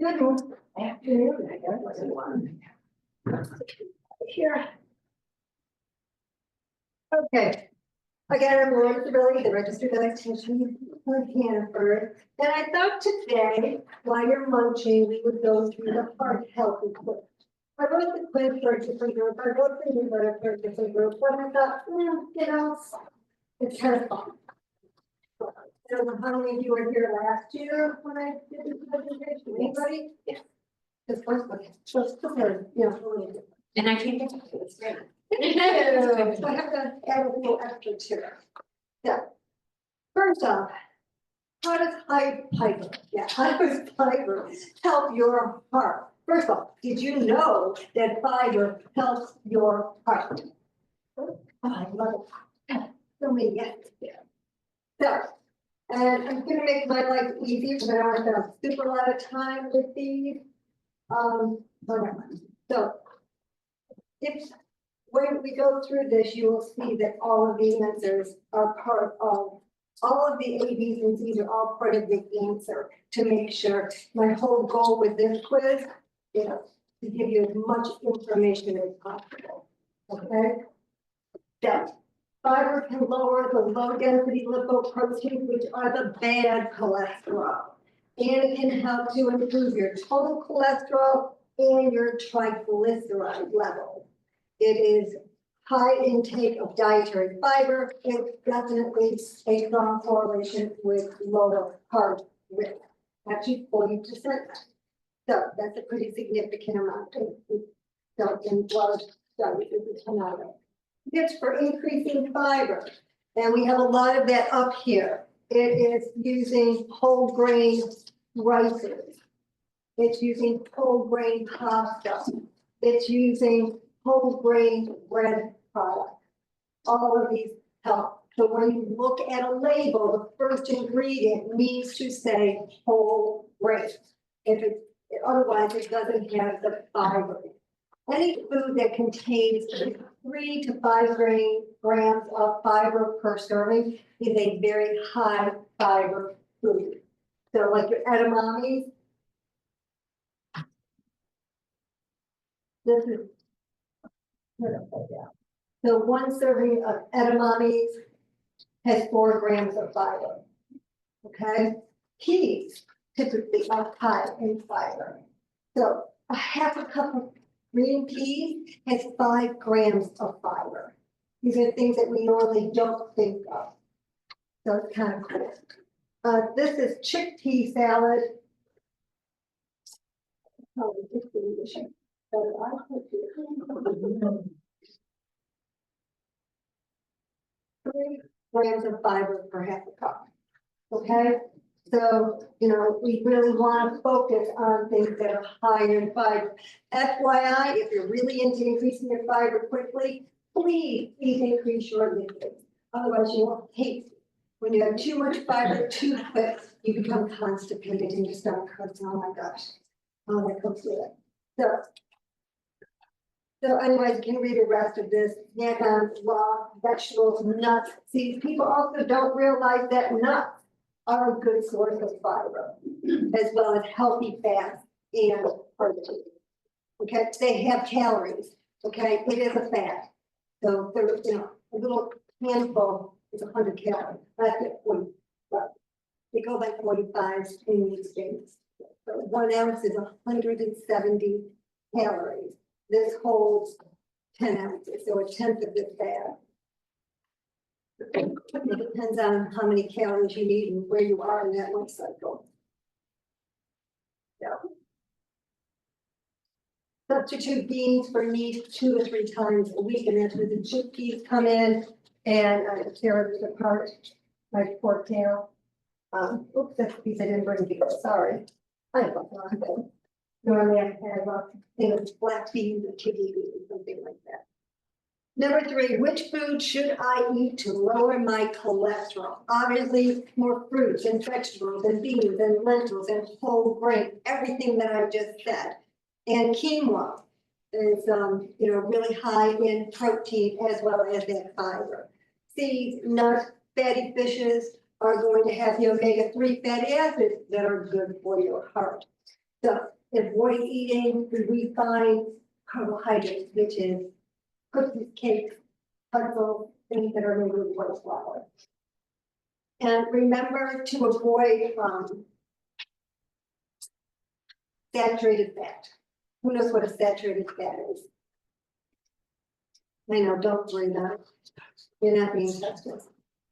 Good afternoon, I guess, everyone. Here. Okay. Again, I'm Lauren Sabelli, the registered dietitian for Hannaford. And I thought today, while you're munching, we would go through the heart healthy quiz. I wrote the quiz for a different group. I wrote the newsletter for a different group, but I thought, it's kind of fun. I don't know how many of you were here last year when I did this presentation. Anybody? Yeah. Just first one. Just prepared, And I can't get to this, right? So I have to add a little extra to it. Yeah. First off, how does fiber help your heart? First of all, did you know that fiber helps your heart? Oh, I love it. So many yes there. So, and I'm gonna make my life easier because I don't want to spend a super lot of time with these. So, when we go through this, you will see that all of the answers are part of, all of the A, B's, and C's are all part of the answer to make sure. My whole goal with this quiz is to give you as much information as possible, okay? So, fiber can lower the low density lipoproteins, which are the bad cholesterol. And it can help to improve your total cholesterol and your triglyceride level. It is high intake of dietary fiber. It's definitely a strong correlation with lower heart rate, actually 40%. So that's a pretty significant amount. So in blood studies, this is another. It's for increasing fiber. And we have a lot of that up here. It is using whole grain rices. It's using whole grain pasta. It's using whole grain bread products. All of these help. So when you look at a label, the first ingredient needs to say whole grain. Otherwise, it doesn't have the fiber. Any food that contains 3 to 5 grams of fiber per serving is a very high fiber food. So like your edamames, this is, so 1 serving of edamames has 4 grams of fiber. Okay, peas typically are high in fiber. So a half a cup of green peas has 5 grams of fiber. These are things that we normally don't think of. So it's kind of cool. This is chickpea salad. Oh, this is 3 grams of fiber per half a cup. Okay, so we really want to focus on things that are higher in fiber. FYI, if you're really into increasing your fiber quickly, please increase your liquids. Otherwise, you won't taste it. When you have too much fiber too quick, you become constipated and your stomach hurts. Oh my gosh, oh, that comes with it. So anyways, you can read the rest of this. Snack on raw vegetables, nuts. See, people also don't realize that nuts are a good source of fiber, as well as healthy fats and protein. Okay, they have calories. Okay, it is a fat. So there, a little handful is 100 calories. That's it. But they go by 45 in these days. So 1 ounce is 170 calories. This holds 10 ounces, so 1/10 of this fat. It depends on how many calories you need and where you are in that life cycle. Yeah. Substitute beans for meat 2 to 3 times a week, and that's where the chickpeas come in, and carrots are part, like pork tail. Oops, that's the piece I didn't bring you. Sorry. I have a lot of them. Normally I have black beans or kidney beans, something like that. Number 3, which food should I eat to lower my cholesterol? Obviously, more fruits and vegetables and beans and lentils and whole grain, everything that I just said. And quinoa is, really high in protein as well as that fiber. Seeds, nuts, fatty fishes are going to have the omega-3 fatty acids that are good for your heart. So avoid eating the refined carbohydrates, which is cookies, cakes, pretzels, things that are made with white flour. And remember to avoid saturated fat. Who knows what a saturated fat is? I know, don't worry about it. You're not being tested.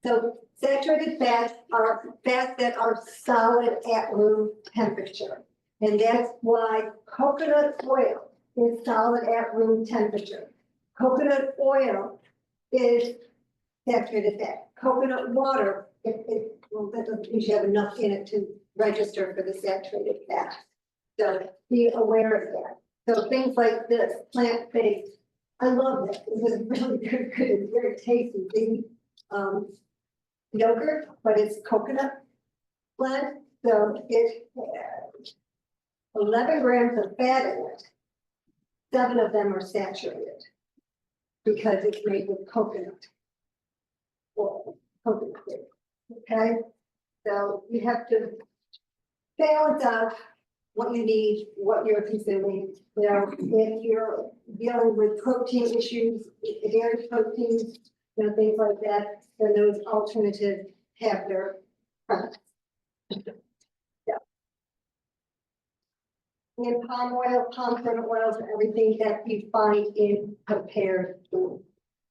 So saturated fats are fats that are solid at room temperature. And that's why coconut oil is solid at room temperature. Coconut oil is saturated fat. Coconut water, well, that doesn't usually have enough in it to register for the saturated fat. So be aware of that. So things like this, plant-based, I love that. It was really good, it's very tasty. The yogurt, but it's coconut blend, so it has 11 grams of fat in it. 7 of them are saturated because it's made with coconut oil, coconut oil. Okay, so you have to balance out what you need, what you're consuming. You know, if you're dealing with protein issues, dairy proteins, you know, things like that, then those alternatives have their preference. Yeah. And palm oil, palm kernel oils, and everything that you find in prepared food.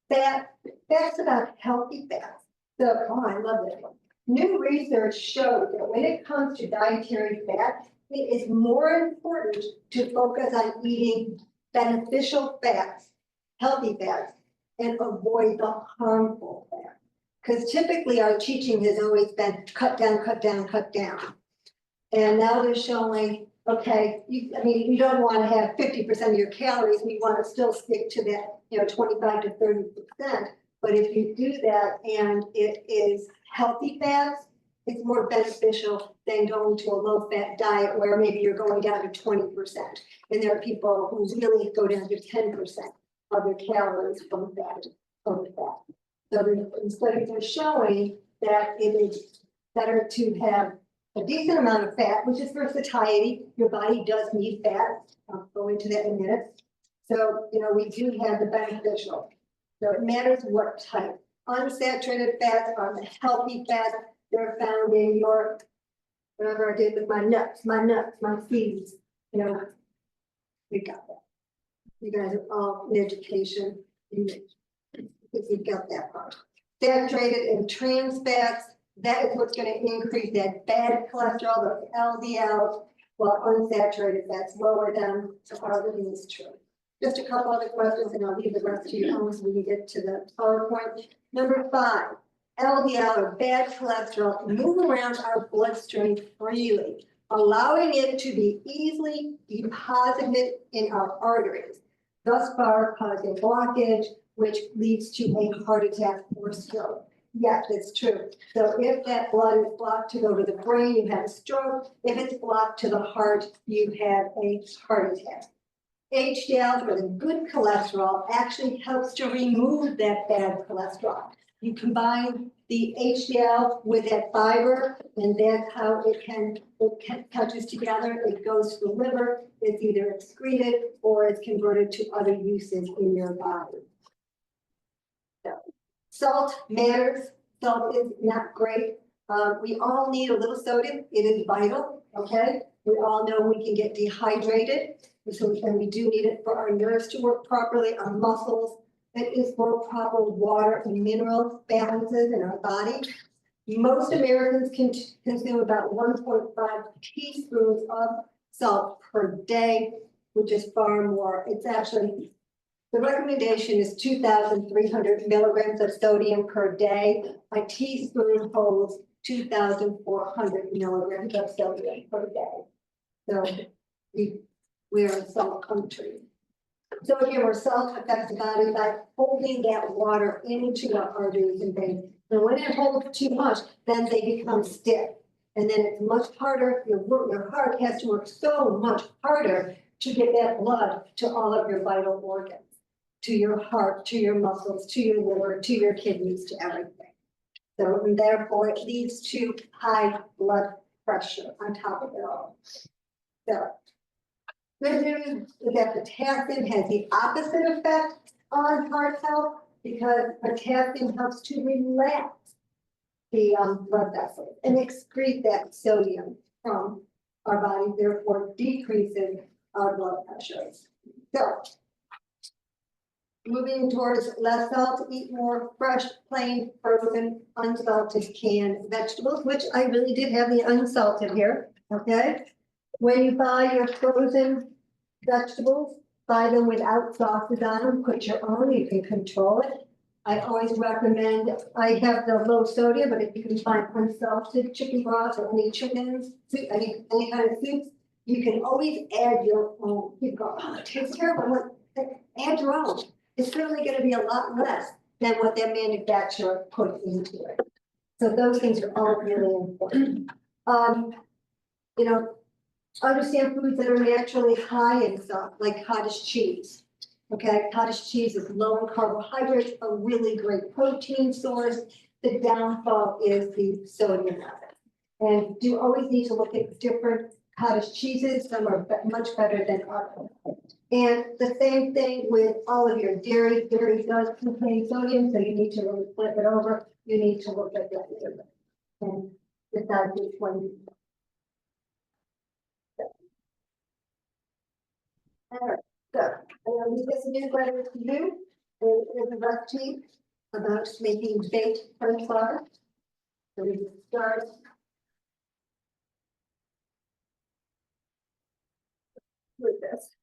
That's about healthy fats. So, oh, I love that one. New research shows that when it comes to dietary fat, it is more important to focus on eating beneficial fats, healthy fats, and avoid the harmful fats. Because typically our teaching has always been cut down, cut down, cut down. And now they're showing, okay, you don't want to have 50% of your calories, we want to still stick to that, 25 to 30%. But if you do that and it is healthy fats, it's more beneficial than going to a low-fat diet where maybe you're going down to 20%. And there are people who really go down to 10% of their calories from fat. So the studies are showing that it is better to have a decent amount of fat, which is for satiety. Your body does need fat. I'll go into that in a minute. So, we do have the beneficial. So it matters what type. Unsaturated fats are the healthy fats. They're found in your, whatever I did with my nuts, my seeds, we got that. You guys are all in education. You've got that part. Saturated and trans fats, that is what's going to increase that bad cholesterol, the LDL, while unsaturated fats lower them. So everything is true. Just a couple other questions and I'll leave the rest to you once we get to the PowerPoint. Number 5, LDL or bad cholesterol move around our bloodstream freely, allowing it to be easily deposited in our arteries, thus far causing blockage, which leads to a heart attack or stroke. Yes, it's true. So if that blood is blocked to go to the brain, you have a stroke. If it's blocked to the heart, you have a heart attack. HDL, or the good cholesterol, actually helps to remove that bad cholesterol. You combine the HDL with that fiber, and that's how it touches together. It goes to the liver. It's either excreted or it's converted to other uses in your body. So, salt matters. Salt is not great. We all need a little sodium. It is vital. Okay. We all know we can get dehydrated. And we do need it for our nerves to work properly, our muscles. It is for proper water and mineral balances in our body. Most Americans can consume about 1.5 teaspoons of salt per day, which is far more. It's actually, the recommendation is 2,300 milligrams of sodium per day. A teaspoon holds 2,400 milligrams of sodium per day. So we're a salt country. So again, salt affects the body by holding that water into the arteries and veins. And when it holds too much, then they become stiff. And then it's much harder, your heart has to work so much harder to get that blood to all of your vital organs, to your heart, to your muscles, to your liver, to your kidneys, to everything. So and therefore it leads to high blood pressure on top of it all. So Good news is that potassium has the opposite effect on heart health because potassium helps to relax the blood vessels and excrete that sodium from our body, therefore decreasing our blood pressure. So moving towards less salt, eat more fresh, plain, frozen, unsalted canned vegetables, which I really did have the unsalted here, okay? When you buy your frozen vegetables, buy them without sauces on them, put your own, you can control it. I always recommend, I have the low sodium, but if you can find unsalted chicken broth or any chickens, any kind of soups, you can always add your own. You go, oh, it tastes terrible. Add your own. It's certainly going to be a lot less than what their manufacturer put into it. So those things are all really important. You know, understand foods that are naturally high in salt, like cottage cheese. Okay, cottage cheese is low in carbohydrates, a really great protein source. The downfall is the sodium of it. And you always need to look at different cottage cheeses. Some are much better than others. And the same thing with all of your dairy. Dairy does contain sodium, so you need to really flip it over. You need to look at that and decide which one you. All right, so leave this newsletter to you. There's a recipe about making baked French fries. So we can start. With this.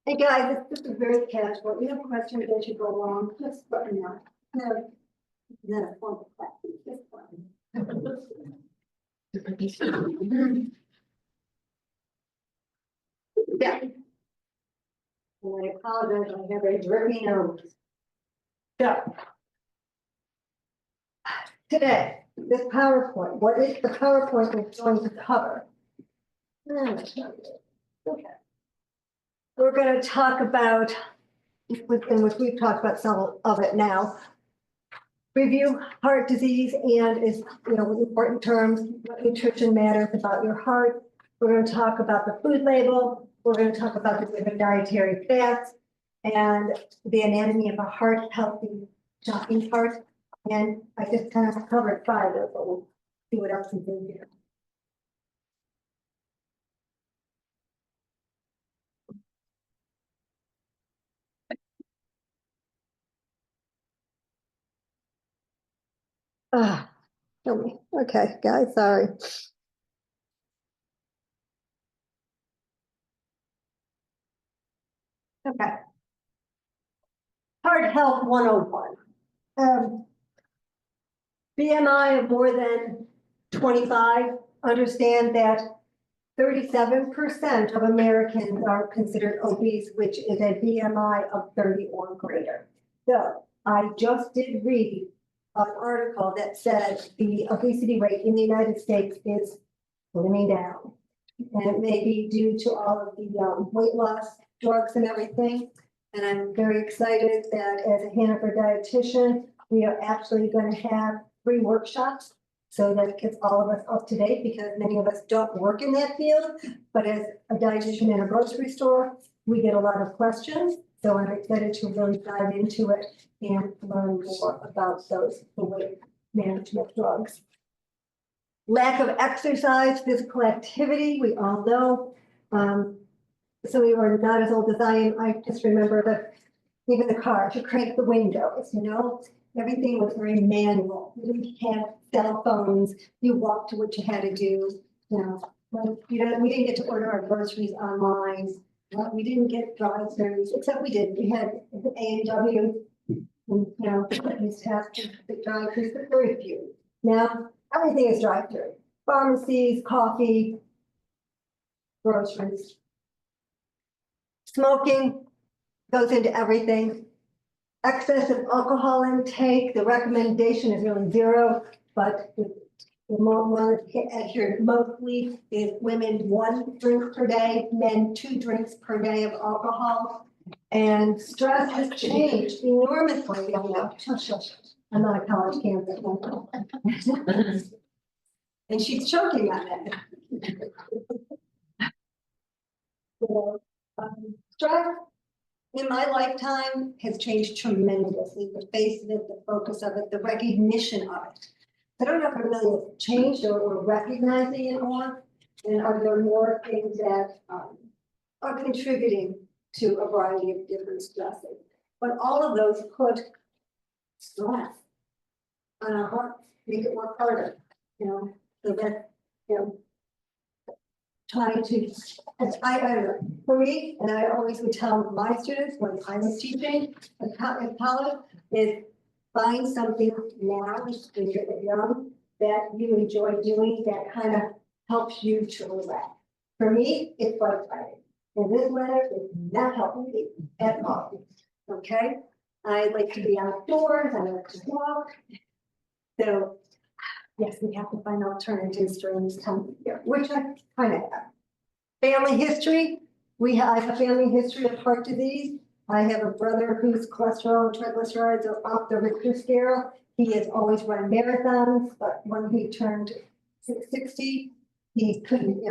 Hey guys, this is very casual. If you have questions as you go along, just let me know. No, not a formal class, it's just fun. Yeah. And I apologize, I have a dripping nose. So. Today, this PowerPoint, what is the PowerPoint is going to cover? Okay. We're going to talk about, in which we've talked about some of it now. Review heart disease and is, important terms, what nutrition matters about your heart. We're going to talk about the food label. We're going to talk about the different dietary fats and the anatomy of a heart, healthy, jockey heart. And I just kind of covered 5 of those, but we'll see what else is in here. Okay, guys, sorry. Okay. Heart Health 101. BMI of more than 25, understand that 37% of Americans are considered obese, which is a BMI of 30 or greater. So I just did read an article that said the obesity rate in the United States is going down. And it may be due to all of the weight loss drugs and everything. And I'm very excited that as a Hannaford Dietitian, we are actually going to have free workshops so that it gets all of us up to date, because many of us don't work in that field. But as a dietitian in a grocery store, we get a lot of questions. So I'm excited to really dive into it and learn more about those weight management drugs. Lack of exercise, physical activity, we all know. Some of you are not as old as I am. I just remember that even the car, to crank the windows, everything was very manual. You didn't have cell phones. You walked to what you had to do. We didn't get to order our groceries online. We didn't get drive-thrus, except we did. We had A&W, we used to have the drive-thrus, but very few. Now everything is drive-thru. Pharmacies, coffee, groceries. Smoking goes into everything. Excessive alcohol intake, the recommendation is really 0, but the one adhered mostly is women 1 drink per day, men 2 drinks per day of alcohol. And stress has changed enormously. I'm not a college campus. And she's choking on it. Stress in my lifetime has changed tremendously, the face of it, the focus of it, the recognition of it. I don't know if it really has changed or we're recognizing it more, and are there more things that are contributing to a variety of different stresses. But all of those put stress on our hearts, make it work harder, so that, trying to, I don't know, for me, and I always would tell my students when I was teaching in college, is find something now when you're young that you enjoy doing that kind of helps you to relax. For me, it's bike riding. And this weather is not helping me at all. Okay? I like to be outdoors, I like to walk. So yes, we have to find alternatives during this time of year, which I kind of have. Family history, I have a family history of heart disease. I have a brother whose cholesterol and triglycerides are off the Richter scale. He has always run marathons, but when he turned 60, he couldn't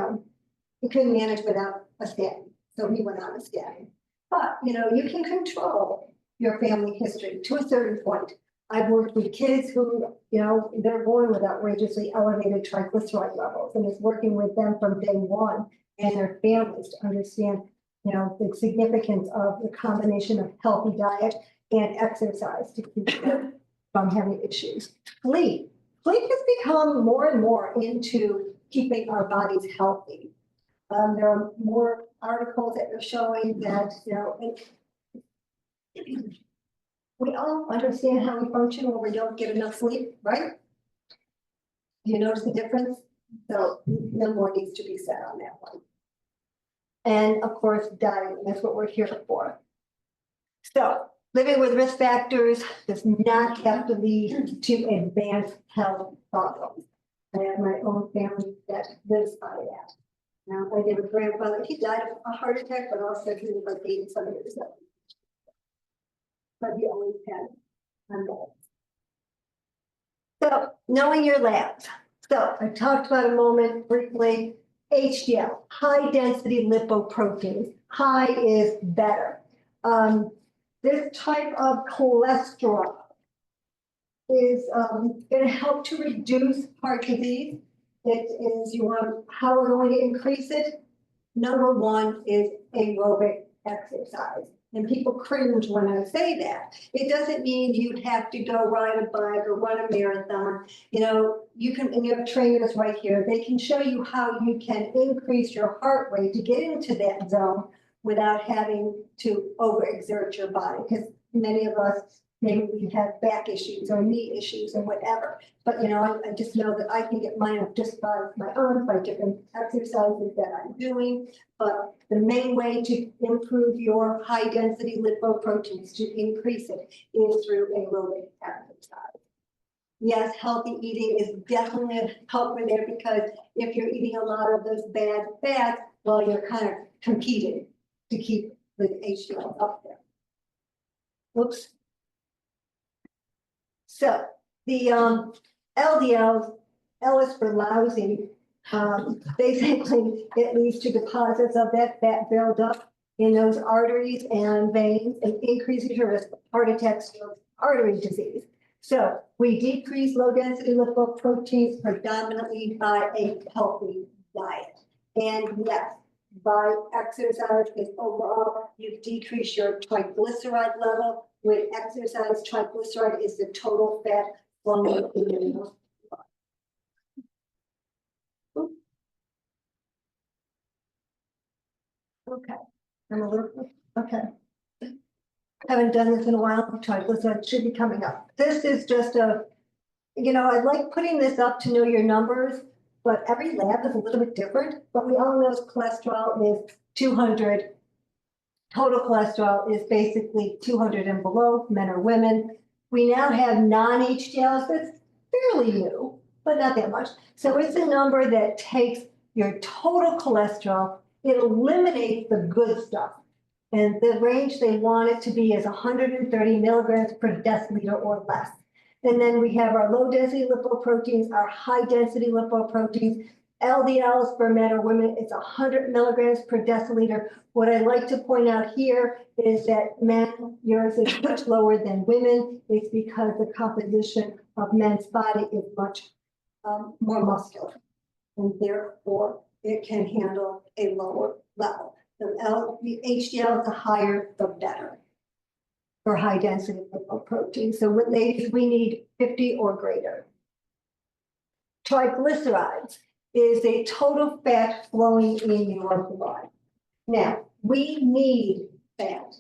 manage without a statin. So he went on a statin. But, you can control your family history to a certain point. I've worked with kids who, they're born with outrageously elevated triglyceride levels, and it's working with them from day one and their families to understand, the significance of the combination of healthy diet and exercise to keep them from having issues. Sleep has become more and more into keeping our bodies healthy. There are more articles that are showing that, we all understand how we function when we don't get enough sleep, right? Do you notice the difference? So no more needs to be said on that one. And of course, diet, that's what we're here for. So living with risk factors does not have to lead to advanced health problems. I have my own family that lives by that. Now, I have a grandfather, he died of a heart attack, but also he was like 87 years old. But he always had unmet. So knowing your labs. So I talked about a moment briefly, HDL, high density lipoproteins. High is better. This type of cholesterol is going to help to reduce heart disease. It is how we're going to increase it. Number one is aerobic exercise. And people cringe when I say that. It doesn't mean you have to go ride a bike or run a marathon. You can, and you have trainers right here. They can show you how you can increase your heart rate to get into that zone without having to overexert your body. Because many of us, maybe we have back issues or knee issues or whatever. But, I just know that I can get mine up just by my own, by different exercises that I'm doing. But the main way to improve your high density lipoproteins, to increase it, is through aerobic exercise. Yes, healthy eating is definitely a helper there, because if you're eating a lot of those bad fats, well, you're kind of competing to keep the HDL up there. Whoops. So the LDL, L is for lousy. Basically, it leads to deposits of that fat buildup in those arteries and veins, and increases your risk of heart attack, stroke, artery disease. So we decrease low density lipoproteins predominantly by a healthy diet. And yes, by exercise, because overall you decrease your triglyceride level. With exercise, triglyceride is the total fat flowing in your body. Okay, I'm a little, okay. Haven't done this in a while, triglycerides should be coming up. This is just I like putting this up to know your numbers, but every lab is a little bit different. But we all know cholesterol is 200. Total cholesterol is basically 200 and below, men or women. We now have non-HDLs that's fairly new, but not that much. So it's a number that takes your total cholesterol, it eliminates the good stuff. And the range they want it to be is 130 milligrams per deciliter or less. And then we have our low density lipoproteins, our high density lipoproteins. LDLs for men or women, it's 100 milligrams per deciliter. What I like to point out here is that men, yours is much lower than women. It's because the composition of men's body is much more muscular. And therefore, it can handle a lower level. The HDL, the higher, the better for high density lipoprotein. So with ladies, we need 50 or greater. Triglycerides is a total fat flowing in your blood. Now, we need fat.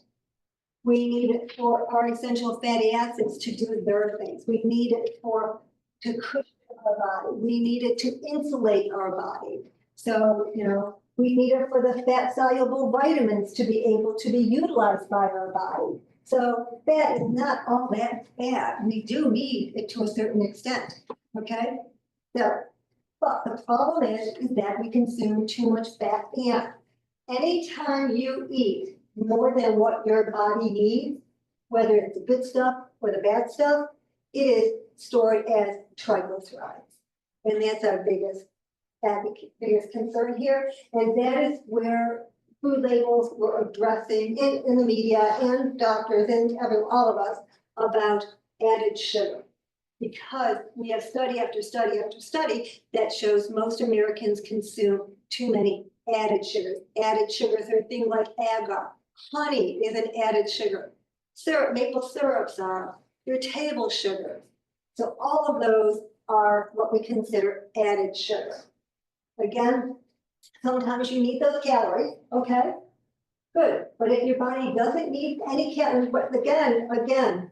We need it for our essential fatty acids to do their things. We need it to cushion our body. We need it to insulate our body. So, we need it for the fat soluble vitamins to be able to be utilized by our body. So fat is not all that bad. We do need it to a certain extent, okay? So, but the problem is that we consume too much fat. And anytime you eat more than what your body needs, whether it's the good stuff or the bad stuff, it is stored as triglycerides. And that's our biggest concern here. And that is where food labels were addressing in the media and doctors and all of us about added sugar. Because we have study after study after study that shows most Americans consume too many added sugars. Added sugars are things like agar. Honey is an added sugar. Syrup, maple syrups are your table sugars. So all of those are what we consider added sugar. Again, sometimes you need those calories, okay? Good, but if your body doesn't need any calories, but again,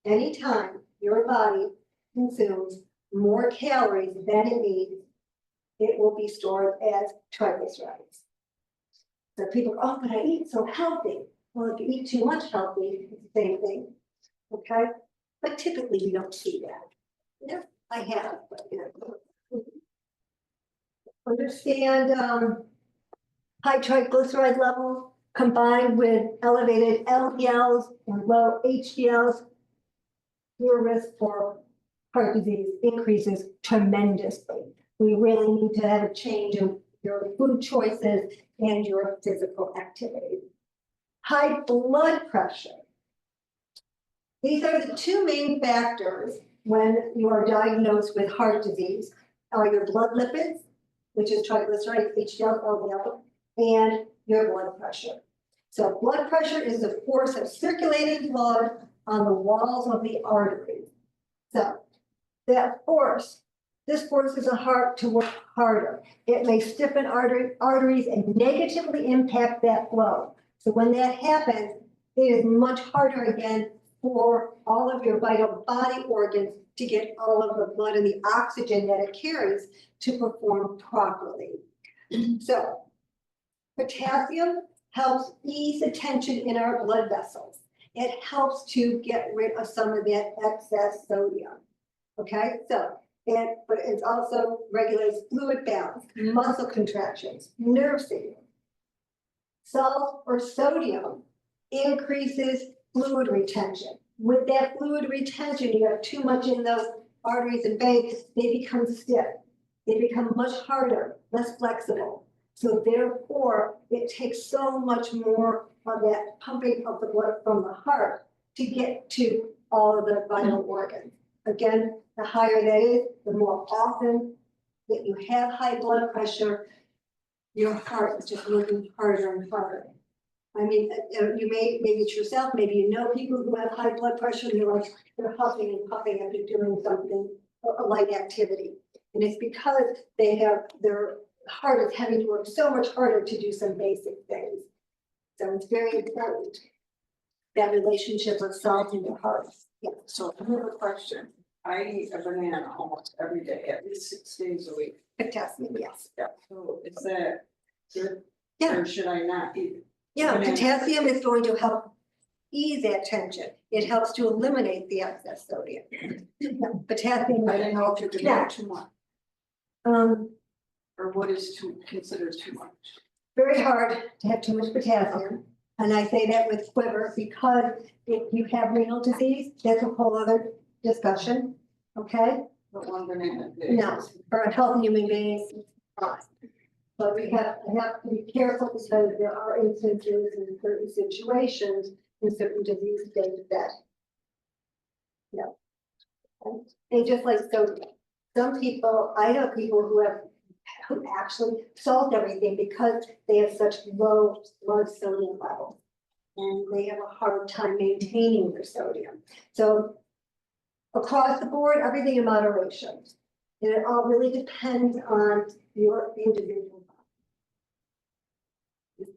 anytime your body consumes more calories than it needs, it will be stored as triglycerides. So people, oh, but I eat so healthy. Well, if you eat too much healthy, it's the same thing, okay? But typically you don't see that. Yeah, I have, but Understand high triglyceride levels combined with elevated LDLs and low HDLs, your risk for heart disease increases tremendously. We really need to have a change in your food choices and your physical activity. High blood pressure. These are the two main factors when you are diagnosed with heart disease, are your blood lipids, which is triglycerides, HDL, LDL, and your blood pressure. So blood pressure is the force of circulating blood on the walls of the arteries. So that force, this forces the heart to work harder. It may stiffen arteries and negatively impact that flow. So when that happens, it is much harder again for all of your vital body organs to get all of the blood and the oxygen that it carries to perform properly. So potassium helps ease the tension in our blood vessels. It helps to get rid of some of that excess sodium. Okay, but it also regulates fluid balance, muscle contractions, nerve signals. Salt or sodium increases fluid retention. With that fluid retention, you have too much in those arteries and veins, they become stiff. They become much harder, less flexible. So therefore, it takes so much more of that pumping of the blood from the heart to get to all of the vital organs. Again, the higher that is, the more often that you have high blood pressure, your heart is just working harder and harder. I mean, you maybe it's yourself, maybe you know people who have high blood pressure and they're huffing and puffing after doing something, a light activity. And it's because their heart is having to work so much harder to do some basic things. So it's very important, that relationship of salt in your heart. Yeah. So I have a question. I eat a banana almost every day, at least 6 days a week. Potassium, yes. Yeah. So is that good? Yeah. Or should I not eat it? Yeah, Banana. potassium is going to help ease that tension. It helps to eliminate the excess sodium. Potassium. I didn't know if you could Yeah. have too much, or what is considered too much. Very hard to have too much potassium. And I say that with quiver because if you have renal disease, that's a whole other discussion, okay? But one banana a day. No, for a healthy human being, fine. But we have to be careful because there are instances in certain situations, in certain disease states that. And just like sodium, some people, I know people who actually solved everything because they have such low blood sodium levels. And they have a hard time maintaining their sodium. So across the board, everything in moderation. And it all really depends on your individual.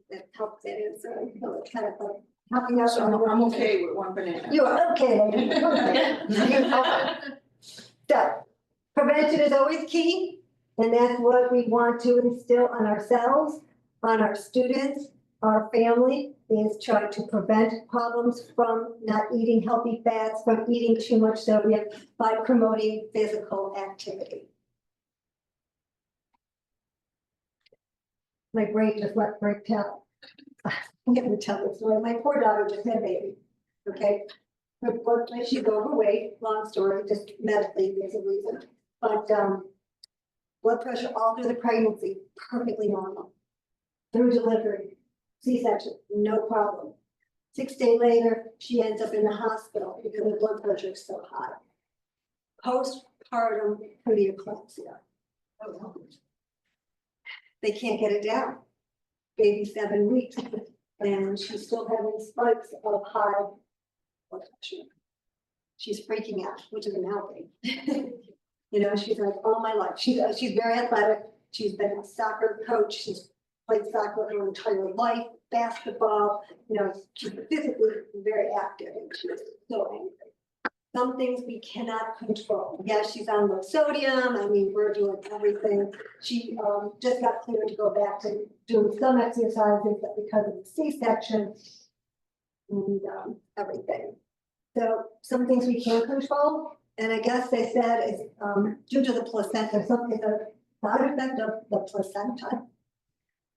That helps that answer. I know it's kind of like helping out. So I'm okay with one banana. You are okay. Okay. So prevention is always key, and that's what we want to instill on ourselves, on our students, our family, is try to prevent problems from not eating healthy fats, from eating too much sodium by promoting physical activity. My brain just let break out. I'm gonna tell this story. My poor daughter just had a baby. Okay. Her blood pressure, she's overweight, long story, just medically, there's a reason. But blood pressure all through the pregnancy, perfectly normal. Through delivery, C-section, no problem. 6 days later, she ends up in the hospital because her blood pressure is so high. Postpartum preeclampsia. They can't get it down. Baby 7 weeks, and she's still having spikes of high blood pressure. She's freaking out, which is an outing. You know, she's like, all my life. She's very athletic. She's been a soccer coach. She's played soccer her entire life, basketball. You know, she's physically very active, and she's so angry. Some things we cannot control. Yes, she's on low sodium. I mean, we're doing everything. She just got cleared to go back to doing some exercises, but because of the C-section and everything. So some things we can't control, and I guess they said is due to the placenta, something the side effect of the placenta.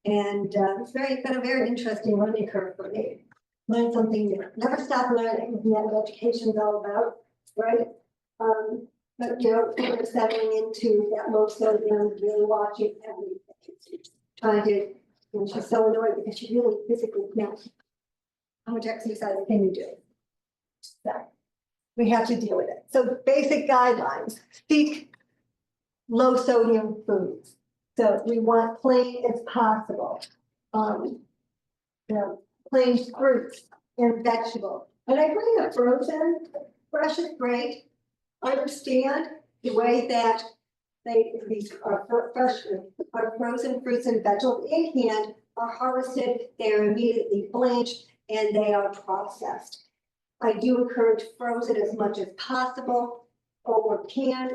And it's been a very interesting learning curve for me. Learn something new. Never stop learning. Isn't that what education is all about, right? But you know, we're settling into that low sodium, really watching everything. Trying to, and she's so annoyed because she really physically can't. How much exercise can you do? So we have to deal with it. So basic guidelines, seek low sodium foods. So we want plain as possible. You know, plain fruits and vegetables. And I bring up frozen, fresh is great. Understand the way that these are fresh, are frozen fruits and vegetables in hand are harvested, they are immediately blanched, and they are processed. I do encourage frozen as much as possible, or canned.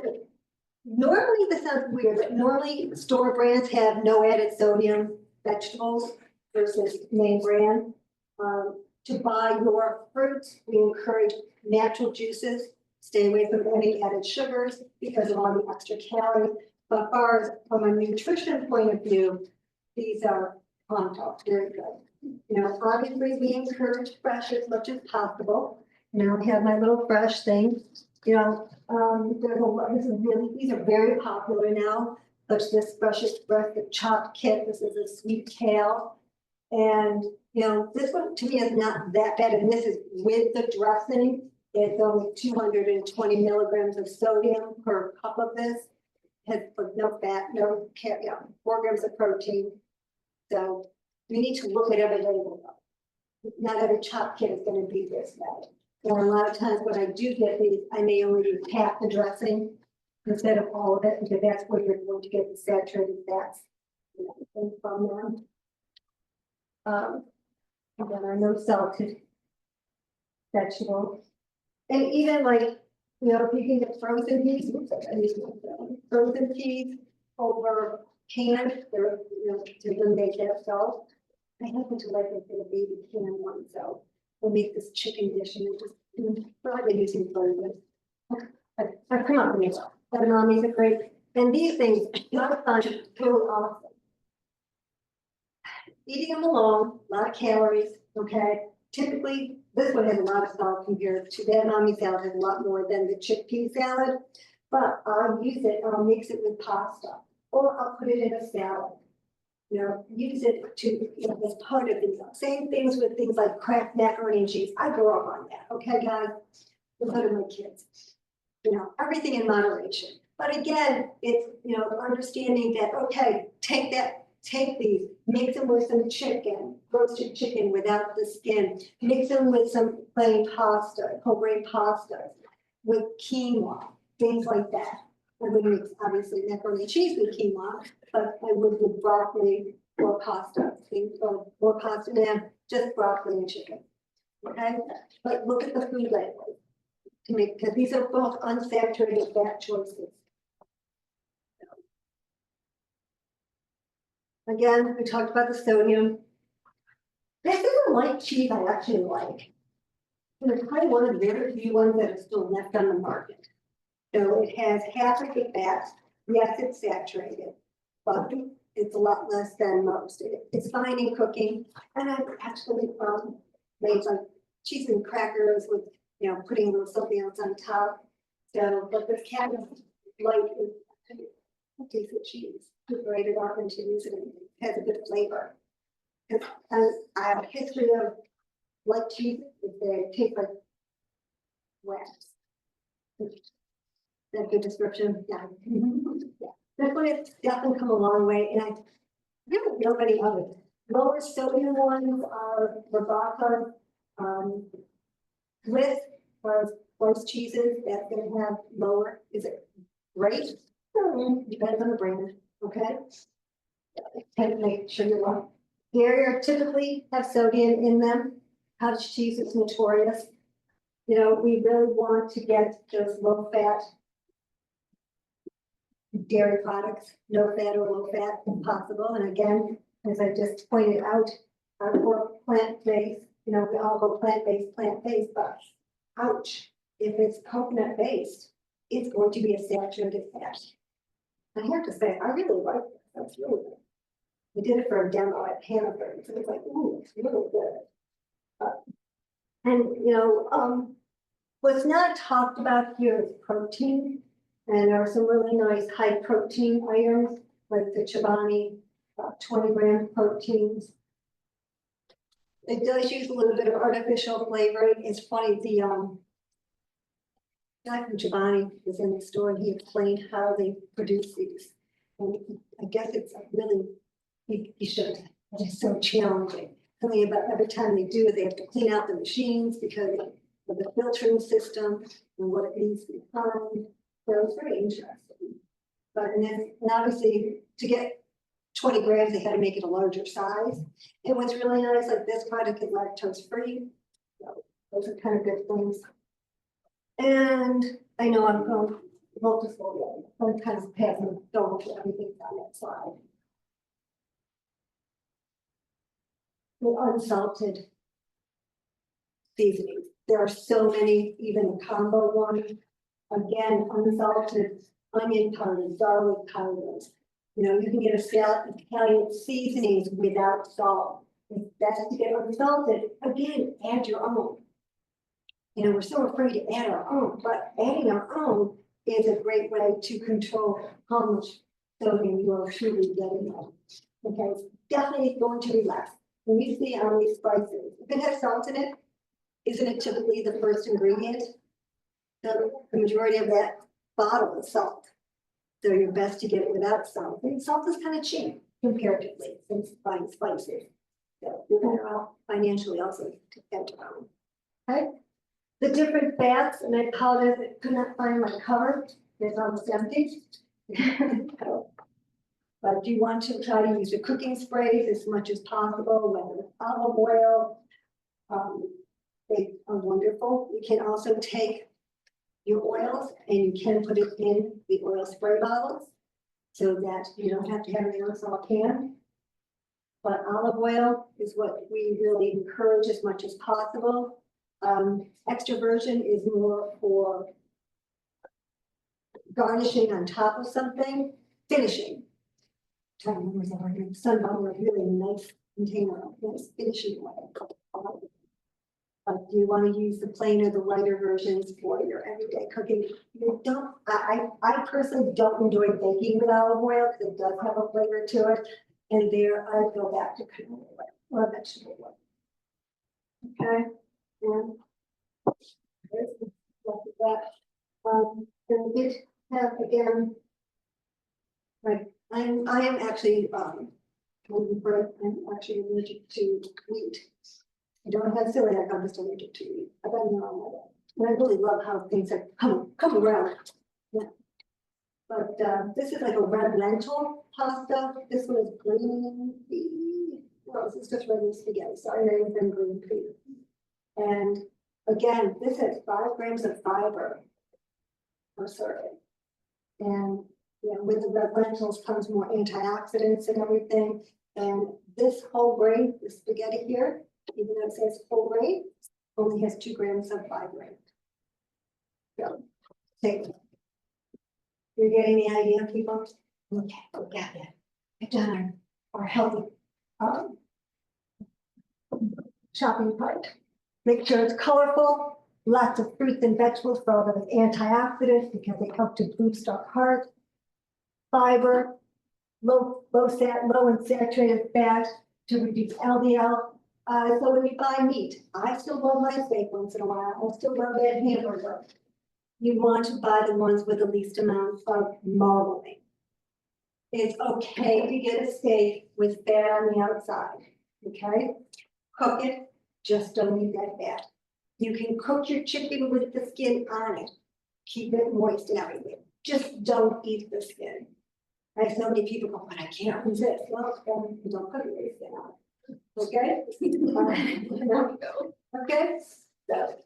Normally, this sounds weird, but normally store brands have no added sodium vegetables versus name brand. To buy your fruits, we encourage natural juices. Stay away from any added sugars because of all the extra calories. But as far as from a nutrition point of view, these are pronto, very good. You know, obviously we encourage fresh as much as possible. You know, I have my little fresh thing. You know, there's a lot, these are very popular now. But this freshest breast, the chopped kit, this is a sweet kale. And, you know, this one to me is not that bad. And this is with the dressing. It's only 220 milligrams of sodium per cup of this. Has no fat, no 4 grams of protein. So we need to look at every label. Not every chopped kit is going to be this bad. And a lot of times when I do get these, I may only use half the dressing instead of all of it, because that's where you're going to get the saturated fats from them. And then our no salted vegetables. And even like, you know, if you can get frozen peas, frozen peas over canned, they're, you know, to eliminate that salt. I happen to like it for the baby canned one, so we'll make this chicken dish and just probably using frozen. I come up with it. Edamames are great. And these things, not of fun, really awesome. Eating them alone, a lot of calories, okay? Typically, this one has a lot of salt compared to the edamame salad, has a lot more than the chickpea salad. But I'll use it, I'll mix it with pasta or I'll put it in a salad. You know, use it to, you know, as part of the, same things with things like Kraft macaroni and cheese. I grew up on that, okay, guys? Look at my kids. You know, everything in moderation. But again, it's, you know, understanding that, okay, take these, mix them with some chicken, roasted chicken without the skin, mix them with some plain pasta, whole grain pasta, with quinoa, things like that. I would mix, obviously, macaroni and cheese with quinoa, but I would with broccoli or pasta, or pasta, and just broccoli and chicken. Okay, but look at the food label to make, because these are both unsaturated fat choices. Again, we talked about the sodium. This is a light cheese I actually like. And it's probably one of the very few ones that are still left on the market. So it has half of the fat. Yes, it's saturated, but it's a lot less than most. It's fine in cooking. And I've actually made like cheese and crackers with, you know, putting a little something else on top. So, but this cat is light is a piece of cheese. To grate it up and to use it, and it has a good flavor. And I have a history of light cheese, they taste like wax. That good description, yeah. Yeah. This one has definitely come a long way, and I really know many others. Lower sodium ones are Rebecca, with or most cheeses that's gonna have lower. Is it great? Depends on the brand. Okay. And to make sure you're right. Dairy typically have sodium in them. Cottage cheese is notorious. You know, we really want to get those low fat dairy products, no fat or low fat if possible. And again, as I just pointed out, our core plant-based, you know, we all go plant-based, but ouch, if it's coconut-based, it's going to be a saturated fat. I have to say, I really like this. That's really good. We did it for a demo at Hannaford, so it's like, ooh, it's really good. And you know, what's not talked about here is protein, and there are some really nice high protein items like the Chobani, 20-gram proteins. It does use a little bit of artificial flavoring. It's funny, the guy from Chobani was in the store and he explained how they produce these. And I guess it's really, he should, it's so challenging. Something about every time they do it, they have to clean out the machines because of the filtering system and what it needs to be found. So it's very interesting. But and obviously to get 20 grams, they had to make it a larger size. And what's really nice, like this product is lactose free. So those are kind of good things. And I know I'm going multiple, I'm kind of passing, going to everything on that slide. The unsalted seasonings. There are so many, even the combo one. Again, unsalted onion powders, garlic powders. You know, you can get a Italian seasonings without salt. It's best to get unsalted. Again, add your own. You know, we're so afraid to add our own, but adding our own is a great way to control how much sodium you are truly getting on. Okay, it's definitely going to be less. When you see on these spices, if it has salt in it, isn't it typically the first ingredient? The majority of that bottle is salt. So you're best to get it without salt. And salt is kind of cheap comparatively since buying spices. So you're better off financially also to get it on. Okay. The different fats, and I apologize, I could not find my cover. It's almost empty. But you want to try to use your cooking sprays as much as possible, whether it's olive oil. They are wonderful. You can also take your oils and you can put it in the oil spray bottles so that you don't have to have an aerosol can. But olive oil is what we really encourage as much as possible. Extra virgin is more for garnishing on top of something, finishing. Sunflower is really nice container, nice finishing oil. Do you want to use the plain or the lighter versions for your everyday cooking? You don't, I personally don't enjoy baking with olive oil because it does have a flavor to it. And there I go back to canola oil or vegetable oil. Okay, and there's the rest of that. And we did have again, like I am actually I'm actually allergic to wheat. I don't have celiac, I'm just allergic to wheat. I don't know. And I really love how things have come around. Yeah. But this is like a red lentil pasta. This one is green pea. No, this is just red spaghetti. Sorry, I didn't green pea. And again, this has 5 grams of fiber per serving. And with the red lentils comes more antioxidants and everything. And this whole grain, the spaghetti here, even though it says whole grain, only has 2 grams of fiber in it. So, take it. You're getting the idea, people? Okay, look at it. I've done our healthy shopping cart. Make sure it's colorful, lots of fruits and vegetables for all those antioxidants because they help to boost our heart. Fiber, low and saturated fat to reduce LDL. So when you buy meat, I still love my steak once in a while. I still love that hamburger. You want to buy the ones with the least amount of marbling. It's okay to get a steak with fat on the outside, okay? Cook it, just don't eat that fat. You can cook your chicken with the skin on it. Keep it moist and everything. Just don't eat the skin. I have so many people go, but I can't resist. Well, then don't put your skin on it. Okay? Okay? So,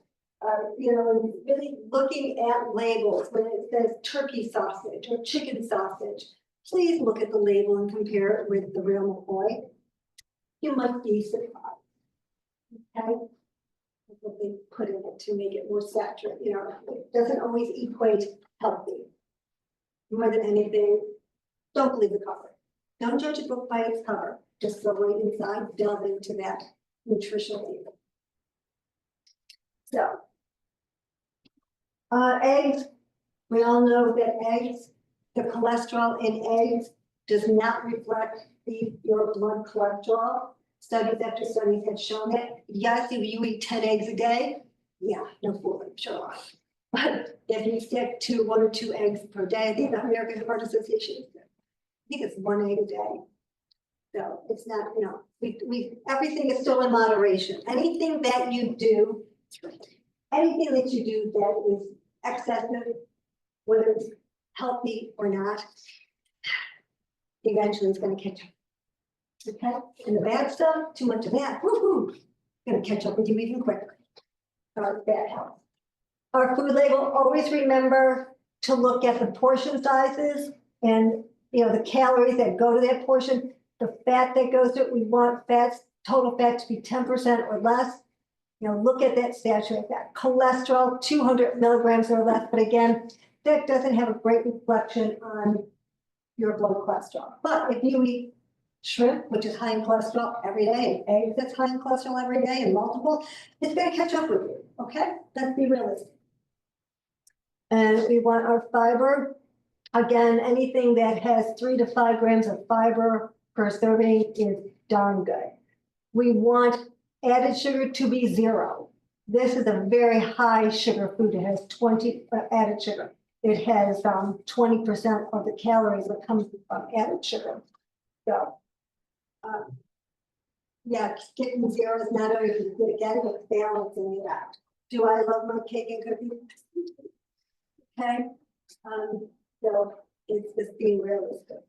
really looking at labels when it says turkey sausage or chicken sausage, please look at the label and compare it with the real McCoy. You might be surprised. Okay? What they put in it to make it more saturated, it doesn't always equate healthy. More than anything, don't believe the cover. Don't judge a book by its cover. Just go right inside, delve into that nutritional label. So, eggs. We all know that eggs, the cholesterol in eggs does not reflect your blood cholesterol. Studies after studies have shown that. Yes, if you eat 10 eggs a day, yeah, no fooling, sure. But if you stick to 1 or 2 eggs per day, the American Heart Association, I think it's 1 egg a day. So it's not, everything is still in moderation. Anything that you do that is excessive, whether it's healthy or not, eventually it's going to catch up. Okay, and the bad stuff, too much of that, woohoo, going to catch up with you even quicker. Bad health. Our food label, always remember to look at the portion sizes and the calories that go to that portion, the fat that goes to it. We want total fat to be 10% or less. Look at that saturated fat. Cholesterol, 200 milligrams or less. But again, that doesn't have a great reflection on your blood cholesterol. But if you eat shrimp, which is high in cholesterol every day, and eggs that's high in cholesterol every day and multiple, it's going to catch up with you. Okay, let's be realistic. And we want our fiber. Again, anything that has 3 to 5 grams of fiber per serving is darn good. We want added sugar to be 0. This is a very high sugar food. It has 20 added sugar. It has 20% of the calories that comes from added sugar. So, getting 0 is not always good again, but balancing it out. Do I love my cake and cookies? Okay, so it's just being realistic.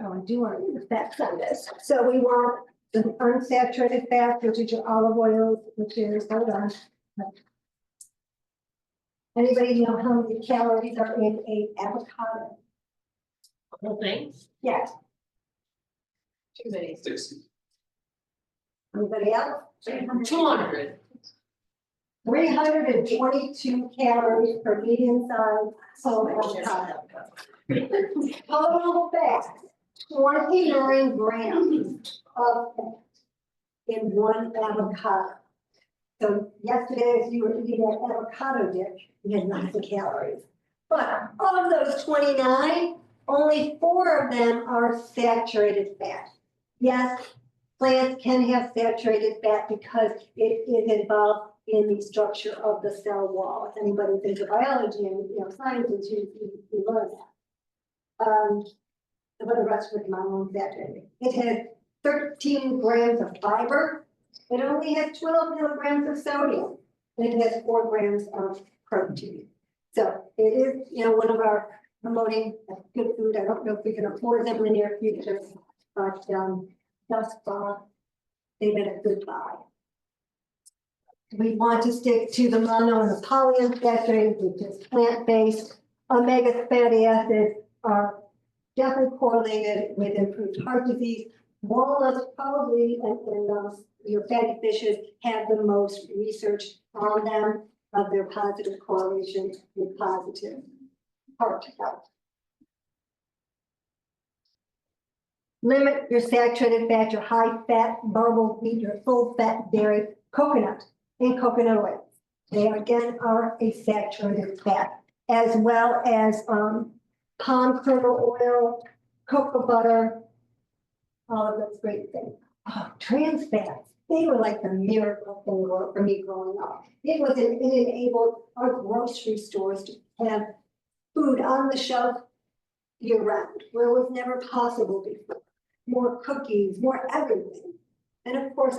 Oh, I do want to use the fats on this. So we want the unsaturated fat, which is your olive oils, which is, hold on. Anybody know how many calories are in a avocado? Whole thing? Yes. Too many. 60. Anybody else? 200. 322 calories per medium-sized whole avocado. Total fat, 29 grams of fat. in one avocado. So yesterday, as you were eating that avocado dip, you had lots of calories. But of those 29, only 4 of them are saturated fat. Yes, plants can have saturated fat because it is involved in the structure of the cell wall. If anybody's into biology and sciences, you learn that. But the rest of it is saturated. It has 13 grams of fiber. It only has 12 milligrams of sodium. And it has 4 grams of protein. So it is, one of our promoting good food. I don't know if we can afford them in the near future, but thus far, they've been a good buy. We want to stick to the mono and the polyunsaturated, which is plant-based. Omega fatty acids are definitely correlated with improved heart disease. Walnuts probably, and your fatty fishes have the most research on them of their positive correlation with positive heart health. Limit your saturated fat, your high fat marbled wheat, your full fat dairy, coconut, and coconut oil. They again are a saturated fat, as well as palm kernel oil, cocoa butter, all of those great things. Oh, trans fats, they were like the miracle thing for me growing up. It enabled our grocery stores to have food on the shelf year round, where it was never possible before. More cookies, more everything. And of course,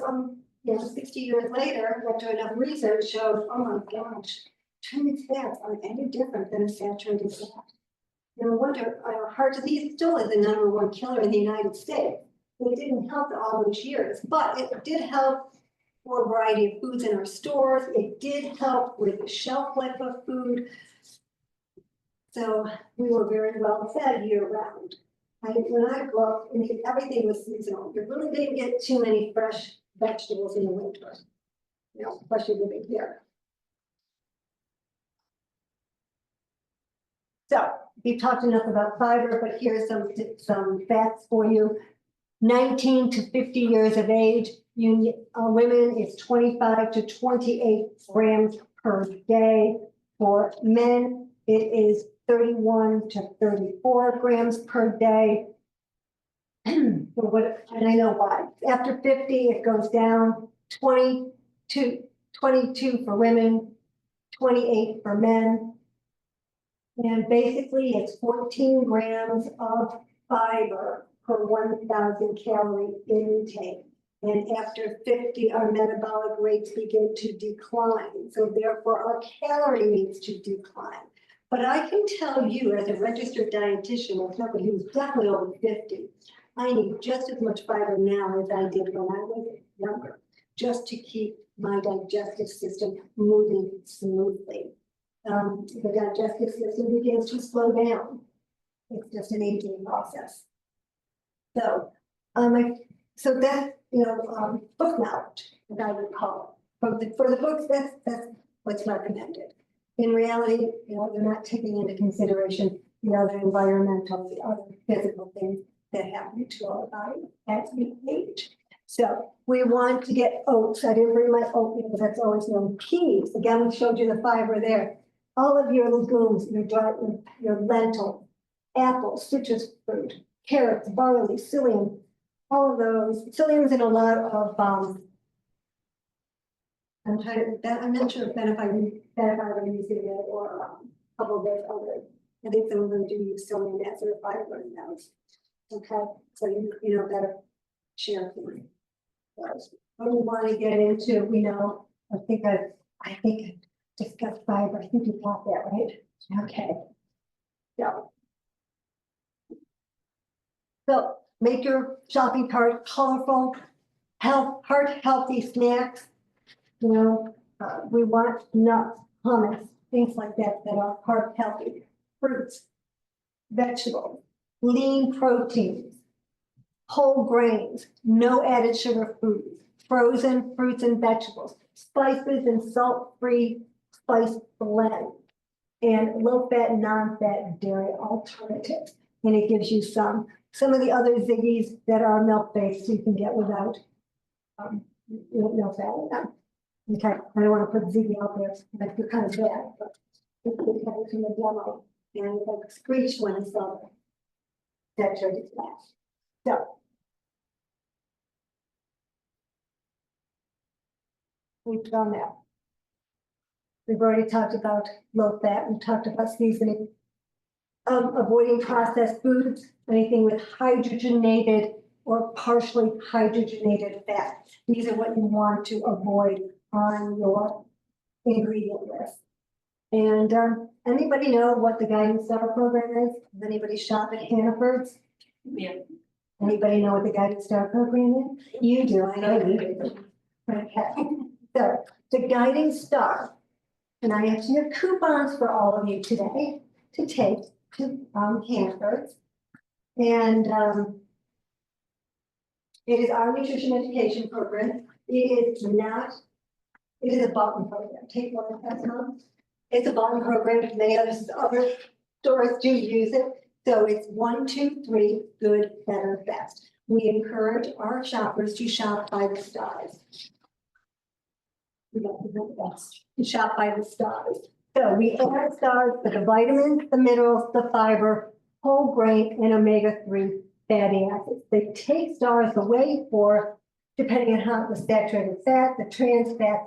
60 years later, after enough research showed, oh my gosh, trans fats aren't any different than a saturated fat. No wonder heart disease still is the #1 killer in the United States. It didn't help all those years, but it did help for a variety of foods in our stores. It did help with the shelf life of food. So we were very well fed year round. When I grew up, everything was seasonal. You really didn't get too many fresh vegetables in the winter, especially living here. So we've talked enough about fiber, but here's some facts for you. 19 to 50 years of age, women is 25 to 28 grams per day. For men, it is 31 to 34 grams per day. And I know why. After 50, it goes down 22 for women, 28 for men. And basically, it's 14 grams of fiber per 1,000 calorie intake. And after 50, our metabolic rates begin to decline. So therefore, our calorie needs to decline. But I can tell you, as a registered dietitian, as somebody who's definitely over 50, I need just as much fiber now as I did when I was younger, just to keep my digestive system moving smoothly. The digestive system begins to slow down. It's just an aging process. So, so that's book knowledge, as I would call it. For the books, that's what's recommended. In reality, they're not taking into consideration the other environmental, the other physical things that happen to our body as we age. So we want to get oats. I didn't bring my oat because that's always known. Peas, again, we showed you the fiber there. All of your legumes, your lentils, apples, citrus fruit, carrots, barley, psyllium, all of those. Psyllium's in a lot of I'm not sure if benefiber using it or a couple of those others. I think some of them do use psyllium as a fiber in those. Okay, so you better share things. What we want to get into, I think I discussed fiber. I think you got that right. Okay. So make your shopping cart colorful, heart healthy snacks. We want nuts, hummus, things like that are heart healthy. Fruits, vegetables, lean proteins, whole grains, no added sugar foods, frozen fruits and vegetables, spices and salt-free spice blend, and low-fat, non-fat dairy alternatives. And it gives you some of the other ziggies that are milk-based you can get without You don't know that. Okay, I don't wanna put Ziggy out there, I feel kind of bad, but it's coming from the demo, and it's like screech when I saw that saturated fat. So. We've done that. We've already talked about low fat, we've talked about seasoning. Avoiding processed foods, anything with hydrogenated or partially hydrogenated fat. These are what you want to avoid on your ingredient list. And anybody know what the Guiding Star program is? Does anybody shop at Hannaford's? Yeah. Anybody know what the Guiding Star program is? You do, I know you do. Okay, so the Guiding Star, and I actually have coupons for all of you today to take to Hannaford's. And it is our nutrition education program. It is not, it is a button program. Take one of that, Tom. It's a button program. Many other stores do use it. So it's 1, 2, 3, good, better, best. We encourage our shoppers to shop by the stars. We got the best. To shop by the stars. So we add stars for the vitamins, the minerals, the fiber, whole grain, and omega-3 fatty acids. They take stars away for, depending on how the saturated fat, the trans fat,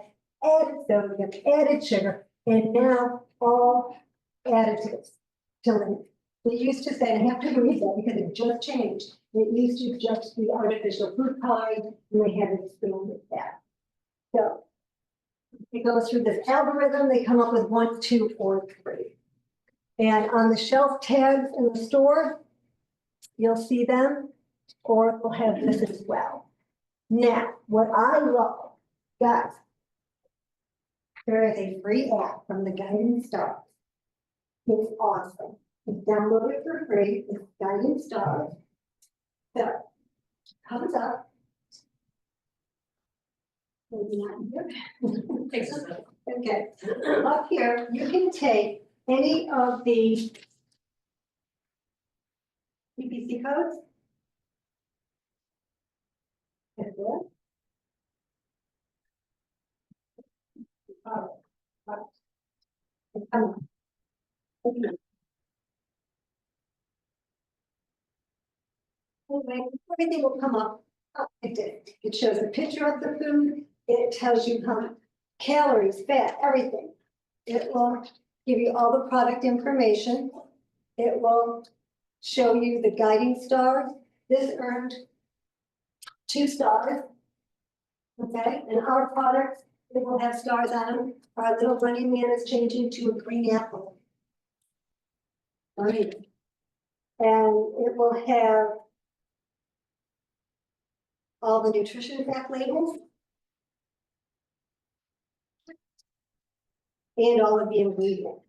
added sodium, added sugar, and now all additives to link. We used to say, and I have to read that because it just changed. It used to just be artificial food coloring, and they had to explain with that. So it goes through this algorithm, they come up with 1, 2, or 3. And on the shelf tags in the store, you'll see them, or we'll have this as well. Now, what I love, guys, there is a free app from the Guiding Stars. It's awesome. It's downloaded for free. It's Guiding Stars. So, comes up. Maybe not here. Takes us up. Okay, up here, you can take any of the PPC codes. That's it. Anyway, everything will come up. It did. It shows a picture of the food. It tells you how much calories, fat, everything. It will give you all the product information. It will show you the Guiding Stars. This earned 2 stars. Okay, and our products, it will have stars on them. Our little running man is changing to a green apple. Green. And it will have all the nutrition fact labels. And all of the ingredients.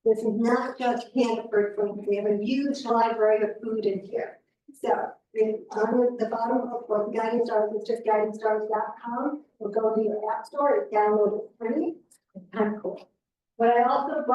This is not just Hannaford food. We have a huge library of food in here. So on the bottom of the Guiding Stars, it's just guidingstars.com. We'll go to your app store, it's downloaded free. It's kind of cool. But I also